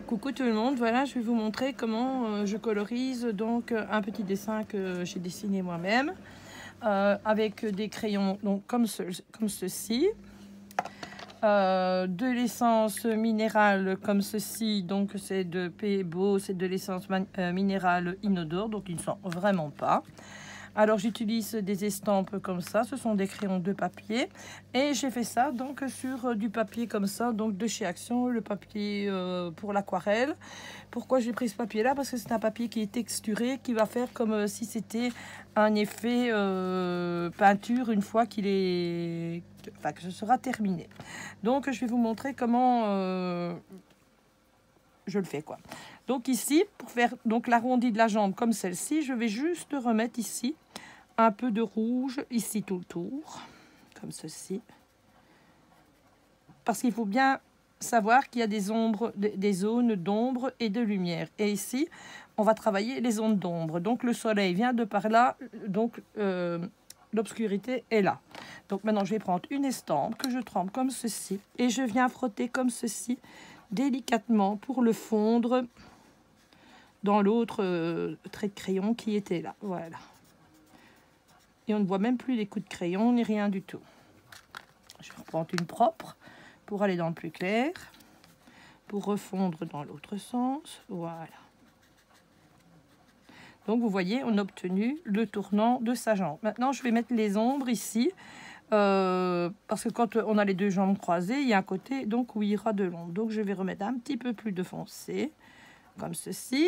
Coucou tout le monde, voilà je vais vous montrer comment je colorise donc un petit dessin que j'ai dessiné moi-même avec des crayons donc comme ceci, de l'essence minérale comme ceci, donc c'est de Peebo, c'est de l'essence minérale inodore, donc ils ne sont vraiment pas. Alors j'utilise des estampes comme ça, ce sont des crayons de papier et j'ai fait ça donc sur du papier comme ça, donc de chez Action, le papier pour l'aquarelle. Pourquoi j'ai pris ce papier là? Parce que c'est un papier qui est texturé, qui va faire comme si c'était un effet peinture une fois qu'il est, enfin que ce sera terminé. Donc je vais vous montrer comment je le fais quoi. Donc ici, pour faire donc l'arrondi de la jambe comme celle-ci, je vais juste remettre ici un peu de rouge, ici tout le tour, comme ceci. Parce qu'il faut bien savoir qu'il y a des ombres, des zones d'ombre et de lumière. Et ici, on va travailler les zones d'ombre. Donc le soleil vient de par là, donc l'obscurité est là. Donc maintenant, je vais prendre une estampe que je trempe comme ceci et je viens frotter comme ceci, délicatement pour le fondre dans l'autre trait de crayon qui était là. Voilà. Et on ne voit même plus les coups de crayon ni rien du tout. Je vais reprendre une propre pour aller dans le plus clair, pour refondre dans l'autre sens. Voilà. Donc vous voyez, on a obtenu le tournant de sa jambe. Maintenant, je vais mettre les ombres ici, parce que quand on a les deux jambes croisées, il y a un côté donc où il y aura de l'ombre. Donc je vais remettre un petit peu plus de foncé, comme ceci.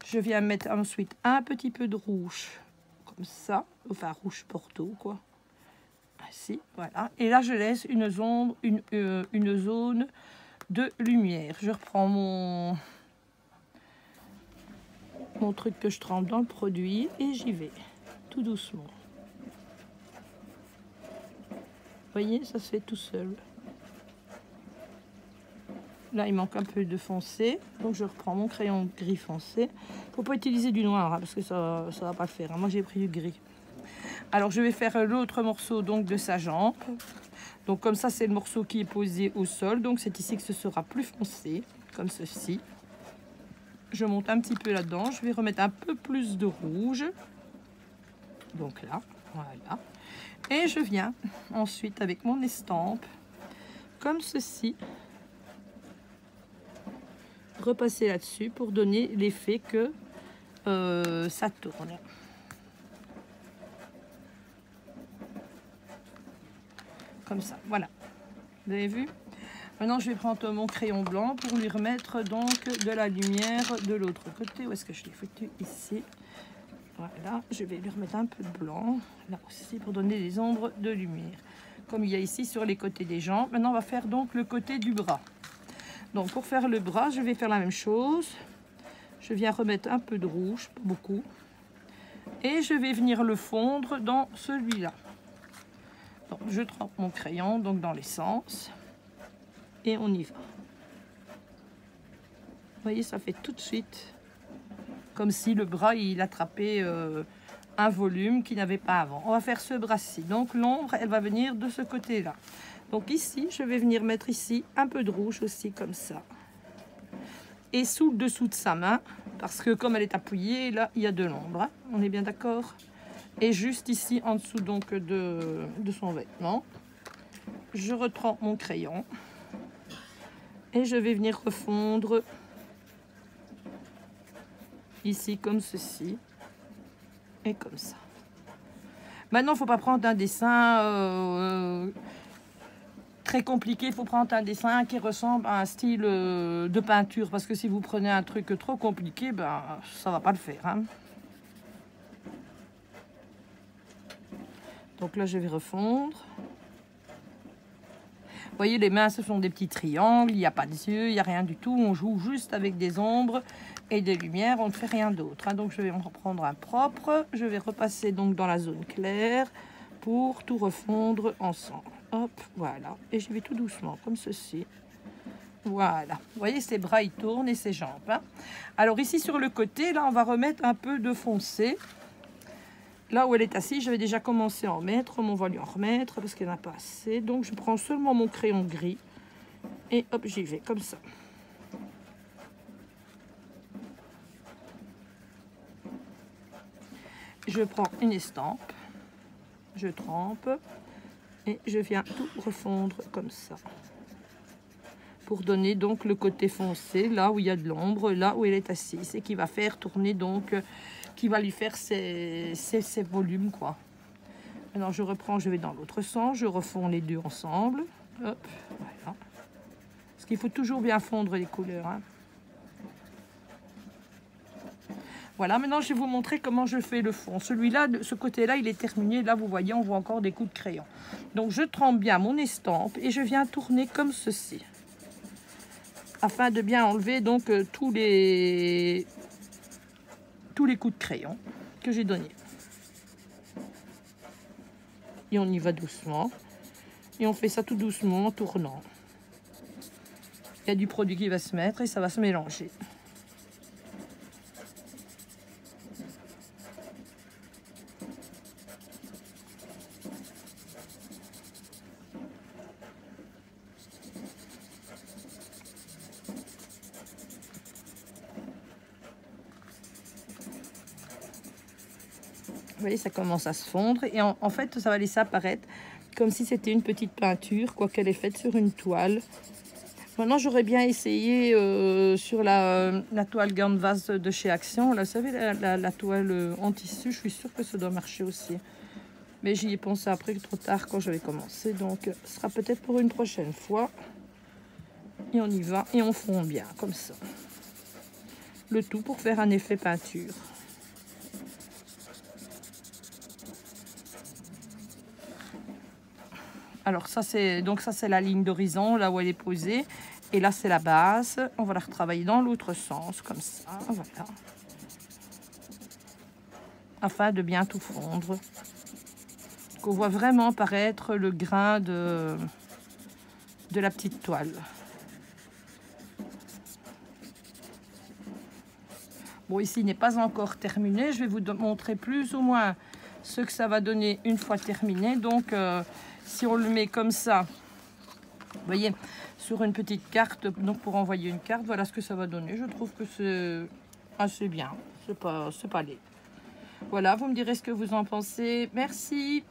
Je viens mettre ensuite un petit peu de rouge, comme ça, enfin rouge porto quoi. Ainsi, voilà. Et là je laisse une zone de lumière. Je reprends mon truc que je trempe dans le produit et j'y vais tout doucement. Vous voyez, ça se fait tout seul. Là, il manque un peu de foncé, donc je reprends mon crayon gris foncé. Il ne faut pas utiliser du noir, hein, parce que ça ne va pas le faire. Hein. Moi, j'ai pris du gris. Alors, je vais faire l'autre morceau donc de sa jambe. Donc, comme ça, c'est le morceau qui est posé au sol. Donc, c'est ici que ce sera plus foncé, comme ceci. Je monte un petit peu là-dedans. Je vais remettre un peu plus de rouge. Donc là, voilà. Et je viens ensuite avec mon estampe, comme ceci, repasser là-dessus pour donner l'effet que ça tourne. Comme ça, voilà. Vous avez vu? Maintenant, je vais prendre mon crayon blanc pour lui remettre donc de la lumière de l'autre côté. Où est-ce que je l'ai foutu? Ici. Voilà, je vais lui remettre un peu de blanc, là aussi, pour donner des ombres de lumière. Comme il y a ici sur les côtés des jambes. Maintenant, on va faire donc le côté du bras. Donc, pour faire le bras, je vais faire la même chose. Je viens remettre un peu de rouge, pas beaucoup. Et je vais venir le fondre dans celui-là. Donc, je trempe mon crayon donc dans l'essence. Et on y va. Vous voyez, ça fait tout de suite comme si le bras, il attrapait un volume qu'il n'avait pas avant. On va faire ce bras-ci. Donc, l'ombre, elle va venir de ce côté-là. Donc ici, je vais venir mettre ici un peu de rouge aussi, comme ça. Et sous le dessous de sa main, parce que comme elle est appuyée, là, il y a de l'ombre. Hein, on est bien d'accord? Et juste ici, en dessous donc de son vêtement, je retrempe mon crayon. Et je vais venir refondre ici, comme ceci. Et comme ça. Maintenant, il ne faut pas prendre un dessin très compliqué, il faut prendre un dessin qui ressemble à un style de peinture, parce que si vous prenez un truc trop compliqué, ben ça va pas le faire. Hein. Donc là, je vais refondre. Vous voyez, les mains, ce sont des petits triangles, il n'y a pas de yeux, il n'y a rien du tout. On joue juste avec des ombres et des lumières, on ne fait rien d'autre. Hein. Donc je vais en reprendre un propre, je vais repasser donc dans la zone claire pour tout refondre ensemble. Hop, voilà. Et je vais tout doucement, comme ceci. Voilà. Vous voyez, ses bras, ils tournent et ses jambes. Hein. Alors ici, sur le côté, là, on va remettre un peu de foncé. Là où elle est assise, j'avais déjà commencé à en mettre. On va lui en remettre parce qu'elle n'a pas assez. Donc, je prends seulement mon crayon gris. Et hop, j'y vais, comme ça. je prends une estampe, je trempe et je viens tout refondre comme ça. Pour donner donc le côté foncé, là où il y a de l'ombre, là où elle est assise, et qui va faire tourner donc, qui va lui faire ses volumes, quoi. Maintenant je reprends, je vais dans l'autre sens, je refonds les deux ensemble. Hop, voilà. Parce qu'il faut toujours bien fondre les couleurs, hein. Voilà, maintenant je vais vous montrer comment je fais le fond. Celui-là, de ce côté-là, il est terminé. Là, vous voyez, on voit encore des coups de crayon. Donc je trempe bien mon estampe et je viens tourner comme ceci. Afin de bien enlever donc tous les coups de crayon que j'ai donnés. Et on y va doucement. Et on fait ça tout doucement en tournant. Il y a du produit qui va se mettre et ça va se mélanger. Vous voyez, ça commence à se fondre et en fait, ça va laisser apparaître comme si c'était une petite peinture, quoi qu'elle est faite sur une toile. Maintenant, j'aurais bien essayé sur la toile canvas de chez Action. Là, vous savez, la toile en tissu, je suis sûre que ça doit marcher aussi. Mais j'y ai pensé après, trop tard, quand j'avais commencé. Donc, ce sera peut-être pour une prochaine fois. Et on y va et on fond bien, comme ça. Le tout pour faire un effet peinture. Alors ça c'est la ligne d'horizon, là où elle est posée. Et là c'est la base. On va la retravailler dans l'autre sens, comme ça. Voilà. Afin de bien tout fondre. Qu'on voit vraiment apparaître le grain de la petite toile. Bon, ici il n'est pas encore terminé. Je vais vous montrer plus ou moins ce que ça va donner une fois terminé. Donc si on le met comme ça, vous voyez, sur une petite carte, donc pour envoyer une carte, voilà ce que ça va donner. Je trouve que c'est assez bien, c'est pas laid. Voilà, vous me direz ce que vous en pensez. Merci.